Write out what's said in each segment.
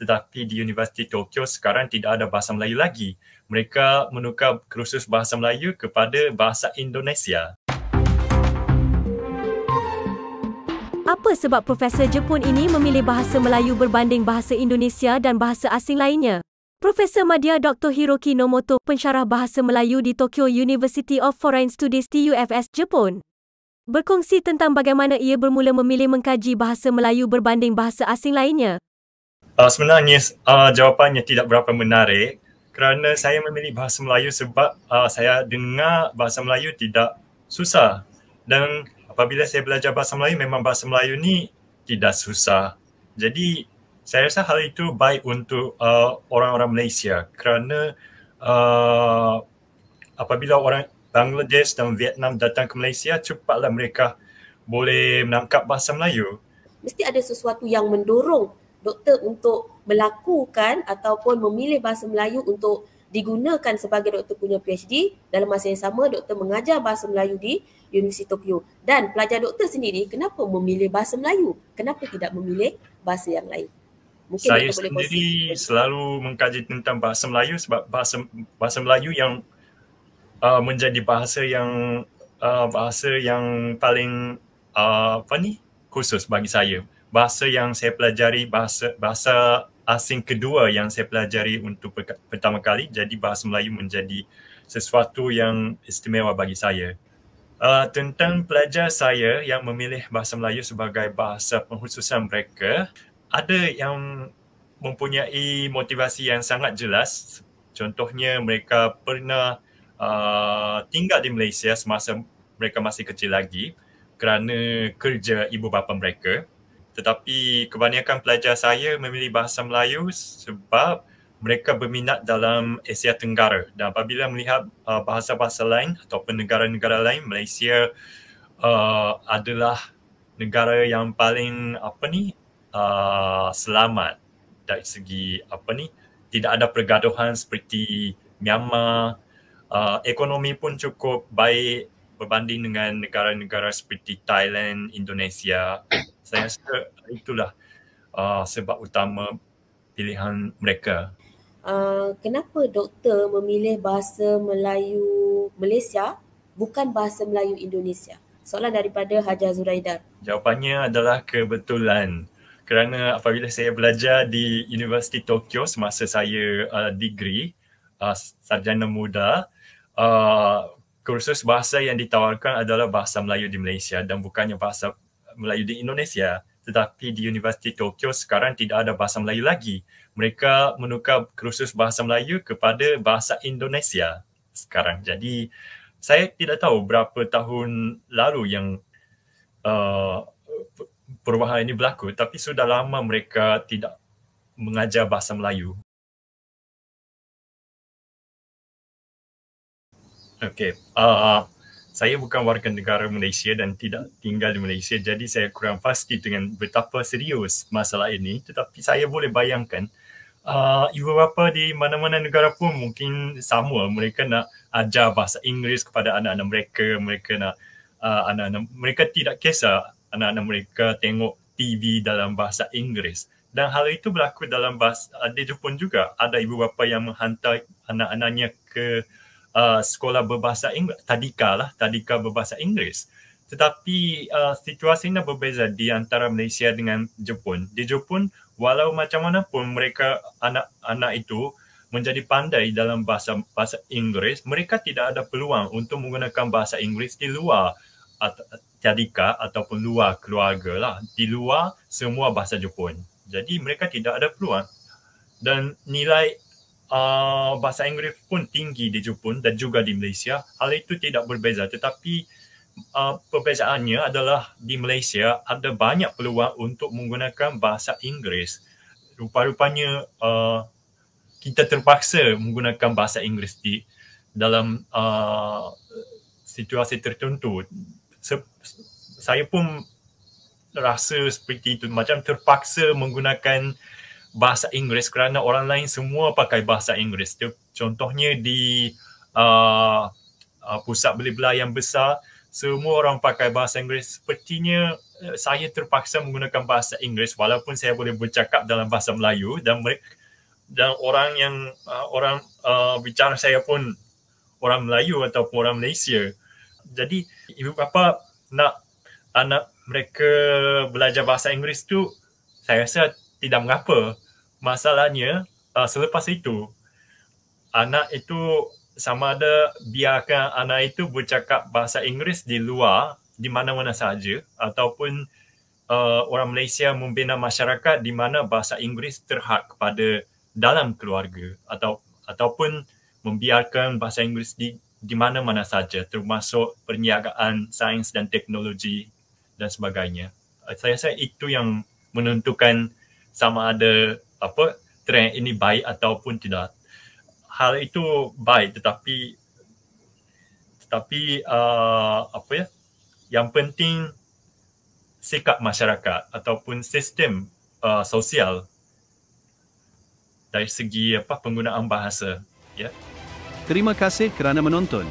tetapi di Universiti Tokyo sekarang tidak ada bahasa Melayu lagi. Mereka menukar kursus bahasa Melayu kepada bahasa Indonesia. Apa sebab Profesor Jepun ini memilih bahasa Melayu berbanding bahasa Indonesia dan bahasa asing lainnya? Profesor Madya Dr. Hiroki Nomoto, pensyarah bahasa Melayu di Tokyo University of Foreign Studies TUFS, Jepun, berkongsi tentang bagaimana ia bermula memilih mengkaji bahasa Melayu berbanding bahasa asing lainnya. Sebenarnya jawapannya tidak berapa menarik kerana saya memilih bahasa Melayu sebab saya dengar bahasa Melayu tidak susah. Dan apabila saya belajar bahasa Melayu, memang bahasa Melayu ni tidak susah. Jadi saya rasa hal itu baik untuk orang-orang Malaysia kerana apabila orang Bangladesh dan Vietnam datang ke Malaysia, cepatlah mereka boleh menangkap bahasa Melayu. Mesti ada sesuatu yang mendorong doktor untuk melakukan ataupun memilih bahasa Melayu untuk digunakan sebagai doktor punya PhD. Dalam masa yang sama, doktor mengajar bahasa Melayu di Universiti Tokyo. Dan pelajar doktor sendiri, kenapa memilih bahasa Melayu? Kenapa tidak memilih bahasa yang lain? Mungkin saya sendiri selalu mengkaji tentang bahasa Melayu sebab bahasa Melayu yang menjadi bahasa yang paling khusus bagi saya. Bahasa yang saya pelajari, bahasa asing kedua yang saya pelajari untuk pertama kali, jadi bahasa Melayu menjadi sesuatu yang istimewa bagi saya. Tentang pelajar saya yang memilih bahasa Melayu sebagai bahasa pengkhususan mereka, ada yang mempunyai motivasi yang sangat jelas. Contohnya mereka pernah tinggal di Malaysia semasa mereka masih kecil lagi kerana kerja ibu bapa mereka. Tetapi kebanyakan pelajar saya memilih bahasa Melayu sebab mereka berminat dalam Asia Tenggara. Dan apabila melihat bahasa-bahasa lain ataupun negara-negara lain, Malaysia adalah negara yang paling selamat dari segi tidak ada pergaduhan seperti Myanmar. Ekonomi pun cukup baik berbanding dengan negara-negara seperti Thailand, Indonesia. Saya rasa itulah sebab utama pilihan mereka. Kenapa doktor memilih bahasa Melayu Malaysia bukan bahasa Melayu Indonesia? Soalan daripada Hajar Zuraidar. Jawapannya adalah kebetulan. Kerana apabila saya belajar di Universiti Tokyo semasa saya degree sarjana muda, kursus bahasa yang ditawarkan adalah bahasa Melayu di Malaysia dan bukannya bahasa Melayu di Indonesia. Tetapi di Universiti Tokyo sekarang tidak ada bahasa Melayu lagi. Mereka menukar kursus bahasa Melayu kepada bahasa Indonesia sekarang. Jadi saya tidak tahu berapa tahun lalu yang perubahan ini berlaku, tapi sudah lama mereka tidak mengajar bahasa Melayu. Okey, saya bukan warga negara Malaysia dan tidak tinggal di Malaysia, jadi saya kurang pasti dengan betapa serius masalah ini. Tetapi saya boleh bayangkan ibu bapa di mana-mana negara pun mungkin sama. Mereka nak ajar bahasa Inggeris kepada anak-anak mereka. Mereka nak mereka tidak kisah anak-anak mereka tengok TV dalam bahasa Inggeris. Dan hal itu berlaku dalam di Jepun juga. Ada ibu bapa yang menghantar anak-anaknya ke sekolah berbahasa Inggeris, tadika berbahasa Inggeris. Tetapi situasinya berbeza di antara Malaysia dengan Jepun. Di Jepun, walau macam mana pun mereka anak-anak itu menjadi pandai dalam bahasa Inggeris, mereka tidak ada peluang untuk menggunakan bahasa Inggeris di luar tadika ataupun luar keluarga lah. Di luar semua bahasa Jepun. Jadi mereka tidak ada peluang. Dan nilai bahasa Inggeris pun tinggi di Jepun dan juga di Malaysia. Hal itu tidak berbeza, tetapi perbezaannya adalah di Malaysia ada banyak peluang untuk menggunakan bahasa Inggeris. Rupa-rupanya kita terpaksa menggunakan bahasa Inggeris dalam situasi tertentu. Saya pun rasa seperti itu, macam terpaksa menggunakan bahasa Inggeris kerana orang lain semua pakai bahasa Inggeris. Contohnya di pusat beli-belah yang besar, semua orang pakai bahasa Inggeris. Sepertinya saya terpaksa menggunakan bahasa Inggeris walaupun saya boleh bercakap dalam bahasa Melayu, dan orang yang bicara saya pun orang Melayu ataupun orang Malaysia. Jadi ibu bapa nak anak mereka belajar bahasa Inggeris tu, saya rasa tidak mengapa. Masalahnya selepas itu anak itu sama ada biarkan anak itu bercakap bahasa Inggeris di luar, di mana-mana sahaja, ataupun orang Malaysia membina masyarakat di mana bahasa Inggeris terhad kepada dalam keluarga, ataupun membiarkan bahasa Inggeris di mana-mana saja, termasuk perniagaan, sains dan teknologi dan sebagainya. Saya rasa itu yang menentukan sama ada trend ini baik ataupun tidak. Hal itu baik, tetapi yang penting sikap masyarakat ataupun sistem sosial dari segi penggunaan bahasa. Ya. Terima kasih kerana menonton.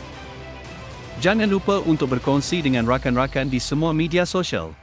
Jangan lupa untuk berkongsi dengan rakan-rakan di semua media sosial.